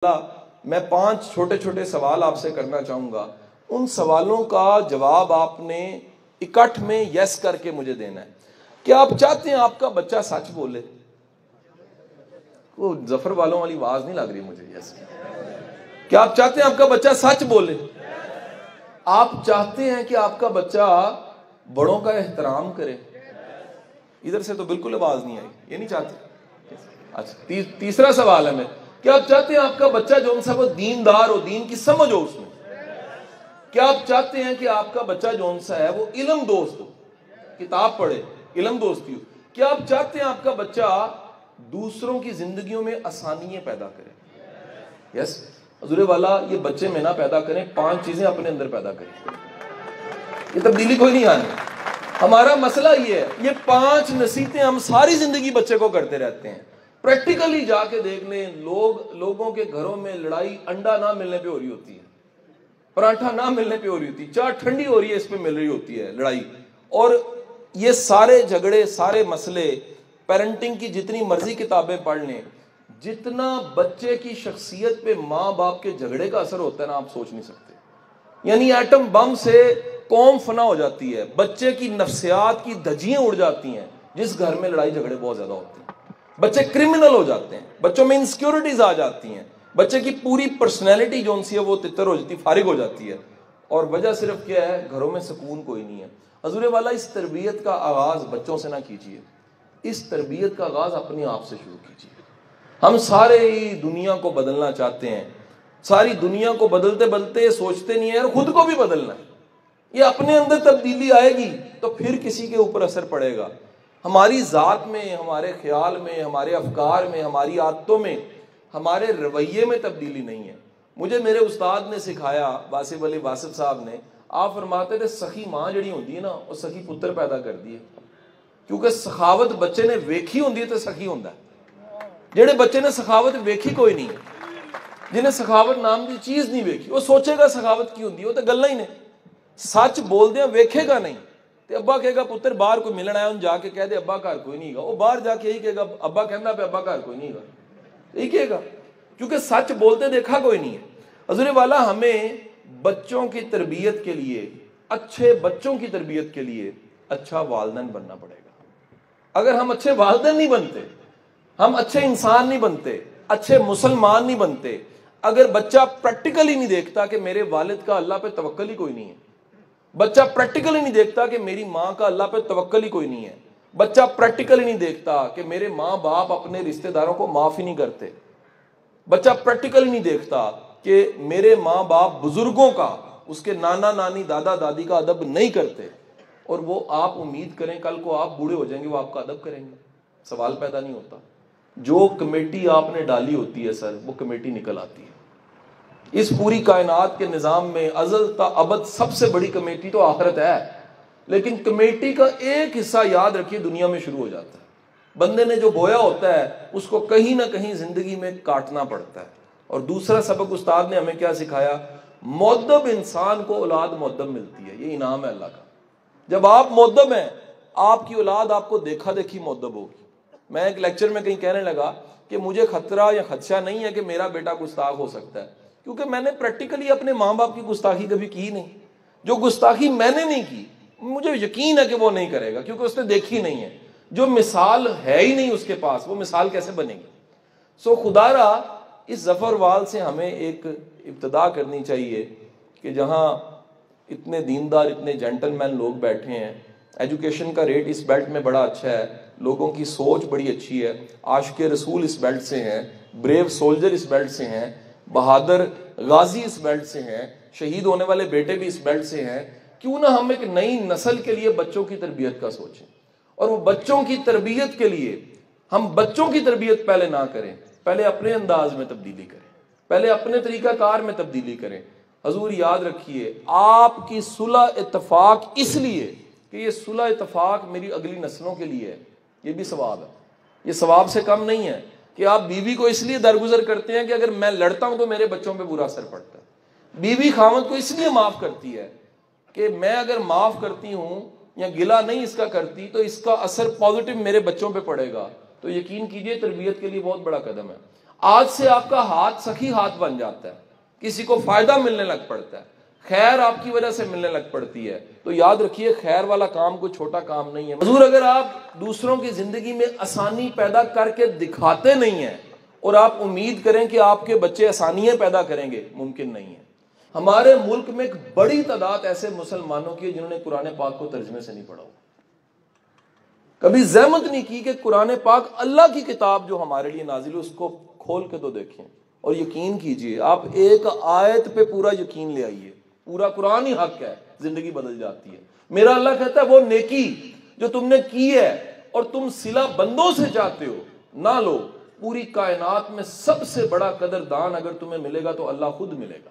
میں 5 چھوٹے چھوٹے سوال آپ سے کرنا چاہوں گا. ان سوالوں کا جواب آپ نے اکٹھ میں یس کر کے مجھے دینا ہے. کیا آپ چاہتے ہیں آپ کا بچہ سچ بولے؟ وہ ظفر والوں والی آواز نہیں لگ رہی مجھے. یس. کیا آپ چاہتے ہیں آپ کا بچہ سچ بولے؟ آپ چاہتے ہیں کہ آپ کا بچہ بڑوں کا احترام کرے؟ ادھر سے تو بالکل آواز نہیں آئی. یہ نہیں چاہتے؟ اچھا, تیسرا سوال ہے کیا آپ چاہتے ہیں آپ کا بچہ جو ان سا وہ دیندار ہو, دین کی سمجھ ہو اس میں؟ کیا آپ چاہتے ہیں کہ آپ کا بچہ جو ان سا ہے وہ علم دوست ہو, کتاب پڑھے, علم دوستی ہو؟ کیا آپ چاہتے ہیں آپ کا بچہ دوسروں کی زندگیوں میں آسانیاں پیدا کرے؟ یس. حضور والا یہ بچے میں نہ پیدا کریں, 5 چیزیں اپنے اندر پیدا کریں. یہ تبدیلی کوئی نہیں آنی. ہمارا مسئلہ یہ ہے, یہ 5 نصیحتیں ہم ساری زندگی بچے کو کرتے رہتے ہیں. پریکٹیکلی جا کے دیکھ لیں, لوگوں کے گھروں میں لڑائی انڈا نہ ملنے پہ ہو رہی ہوتی ہے, پراٹھا نہ ملنے پہ ہو رہی ہوتی ہے, چائے ٹھنڈی ہو رہی ہے اس پہ مل رہی ہوتی ہے لڑائی. اور یہ سارے جھگڑے, سارے مسئلے, پیرنٹنگ کی جتنی مرضی کتابیں پڑھ لیں, جتنا بچے کی شخصیت پہ ماں باپ کے جھگڑے کا اثر ہوتا ہے نا, آپ سوچ نہیں سکتے. یعنی ایٹم بم سے قوم فنا ہو جاتی ہے, بچے کی نفسیات کی دھجیاں اڑ جاتی ہیں جس گھر میں لڑائی جھگڑے بہت زیادہ ہوتے ہیں. بچے کرمنل ہو جاتے ہیں, بچوں میں انسیکیورٹیز آ جاتی ہیں, بچے کی پوری پرسنالٹی جو ان سی ہے وہ تتر ہو جاتی, فارغ ہو جاتی ہے. اور وجہ صرف کیا ہے, گھروں میں سکون کوئی نہیں ہے. حضور والا اس تربیت کا آغاز بچوں سے نہ کیجیے, اس تربیت کا آغاز اپنے آپ سے شروع کیجیے. ہم سارے دنیا کو بدلنا چاہتے ہیں, ساری دنیا کو بدلتے بدلتے سوچتے نہیں ہیں یار خود کو بھی بدلنا ہے. یہ اپنے اندر تبدیلی آئے گی تو پھر کسی کے اوپر اثر پڑے گا. ہماری ذات میں, ہمارے خیال میں, ہمارے افکار میں, ہماری عادتوں میں, ہمارے رویے میں تبدیلی نہیں ہے. مجھے میرے استاد نے سکھایا, واسف علی واسف صاحب نے, آپ فرماتے تھے سخی ماں جڑی ہوندی ہے نا وہ سخی پتر پیدا کرتی ہے. کیونکہ سخاوت بچے نے ویکھی ہوندی ہے تو سخی ہوندا ہے. جڑے بچے نے سخاوت ویکھی کوئی نہیں ہے, جنہیں سخاوت نام کی چیز نہیں ویکھی, وہ سوچے گا سخاوت کی ہوندی ہے, وہ تو گلاں ہی نے. سچ بول دیا ویکھے گا نہیں. تے ابا کہے گا پتر باہر کوئی ملن آیا, ان جا کے کہہ دے ابا گھر کوئی نہیں گا, وہ باہر جا کے یہی کہے گا ابا کہندا پہ ابا گھر کوئی نہیں گا, یہی کہے گا, کیونکہ سچ بولتے دیکھا کوئی نہیں ہے. حضور والا ہمیں بچوں کی تربیت کے لیے, اچھے بچوں کی تربیت کے لیے اچھا والدین بننا پڑے گا. اگر ہم اچھے والدین نہیں بنتے, ہم اچھے انسان نہیں بنتے, اچھے مسلمان نہیں بنتے, اگر بچہ پریکٹیکلی نہیں دیکھتا کہ میرے والد کا اللہ پہ توکل ہی کوئی نہیں ہے, بچہ پریکٹیکلی نہیں دیکھتا کہ میری ماں کا اللہ پہ توکل ہی کوئی نہیں ہے, بچہ پریکٹیکلی نہیں دیکھتا کہ میرے ماں باپ اپنے رشتہ داروں کو معاف ہی نہیں کرتے, بچہ پریکٹیکلی نہیں دیکھتا کہ میرے ماں باپ بزرگوں کا, اس کے نانا نانی دادا دادی کا ادب نہیں کرتے, اور وہ آپ امید کریں کل کو آپ بوڑھے ہو جائیں گے وہ آپ کا ادب کریں گے, سوال پیدا نہیں ہوتا. جو کمیٹی آپ نے ڈالی ہوتی ہے سر, وہ کمیٹی نکل آتی ہے. اس پوری کائنات کے نظام میں ازل تا ابد سب سے بڑی کمیٹی تو آخرت ہے, لیکن کمیٹی کا ایک حصہ یاد رکھیے دنیا میں شروع ہو جاتا ہے. بندے نے جو بویا ہوتا ہے اس کو کہیں نہ کہیں زندگی میں کاٹنا پڑتا ہے. اور دوسرا سبق استاد نے ہمیں کیا سکھایا, مؤدب انسان کو اولاد مؤدب ملتی ہے, یہ انعام ہے اللہ کا. جب آپ مؤدب ہیں, آپ کی اولاد آپ کو دیکھا دیکھی مؤدب ہوگی. میں ایک لیکچر میں کہیں کہنے لگا کہ مجھے خطرہ یا خدشہ نہیں ہے کہ میرا بیٹا گستاخ ہو سکتا ہے, کیونکہ میں نے پریکٹیکلی اپنے ماں باپ کی گستاخی کبھی کی نہیں. جو گستاخی میں نے نہیں کی مجھے یقین ہے کہ وہ نہیں کرے گا, کیونکہ اس نے دیکھی نہیں ہے. جو مثال ہے ہی نہیں اس کے پاس, وہ مثال کیسے بنے گی؟ سو خدا را اس ظفر وال سے ہمیں ایک ابتدا کرنی چاہیے کہ جہاں اتنے دیندار, اتنے جینٹل مین لوگ بیٹھے ہیں, ایجوکیشن کا ریٹ اس بیلٹ میں بڑا اچھا ہے, لوگوں کی سوچ بڑی اچھی ہے, عاشق رسول اس بیلٹ سے ہیں, بریو سولجر اس بیلٹ سے ہیں, بہادر غازی اس بیلٹ سے ہیں, شہید ہونے والے بیٹے بھی اس بیلٹ سے ہیں. کیوں نہ ہم ایک نئی نسل کے لیے بچوں کی تربیت کا سوچیں, اور وہ بچوں کی تربیت کے لیے ہم بچوں کی تربیت پہلے نہ کریں, پہلے اپنے انداز میں تبدیلی کریں, پہلے اپنے طریقہ کار میں تبدیلی کریں. حضور یاد رکھیے, آپ کی صلح اتفاق اس لیے کہ یہ صلح اتفاق میری اگلی نسلوں کے لیے ہے, یہ بھی ثواب ہے. یہ ثواب سے کم نہیں ہے کہ آپ بیوی کو اس لیے درگزر کرتے ہیں کہ اگر میں لڑتا ہوں تو میرے بچوں پہ برا اثر پڑتا ہے. بیوی خاوند کو اس لیے معاف کرتی ہے کہ میں اگر معاف کرتی ہوں یا گلہ نہیں اس کا کرتی تو اس کا اثر پازیٹو میرے بچوں پہ پڑے گا. تو یقین کیجئے تربیت کے لیے بہت بڑا قدم ہے. آج سے آپ کا ہاتھ سخی ہاتھ بن جاتا ہے، کسی کو فائدہ ملنے لگ پڑتا ہے، خیر آپ کی وجہ سے ملنے لگ پڑتی ہے، تو یاد رکھیے خیر والا کام کوئی چھوٹا کام نہیں ہے۔ حضور اگر آپ دوسروں کی زندگی میں آسانی پیدا کر کے دکھاتے نہیں ہیں اور آپ امید کریں کہ آپ کے بچے آسانیاں پیدا کریں گے، ممکن نہیں ہے۔ ہمارے ملک میں ایک بڑی تعداد ایسے مسلمانوں کی ہے جنہوں نے قرآن پاک کو ترجمے سے نہیں پڑھا، کبھی زحمت نہیں کی کہ قرآن پاک اللہ کی کتاب جو ہمارے لیے نازل ہے اس کو کھول کے تو دیکھیں، اور یقین کیجئے آپ ایک آیت پہ پورا یقین لے آئیے، پورا قرآن ہی حق ہے، زندگی بدل جاتی ہے۔ میرا اللہ کہتا ہے وہ نیکی جو تم نے کی ہے اور تم صلہ بندوں سے چاہتے ہو نہ لو، پوری کائنات میں سب سے بڑا قدردان اگر تمہیں ملے گا تو اللہ خود ملے گا۔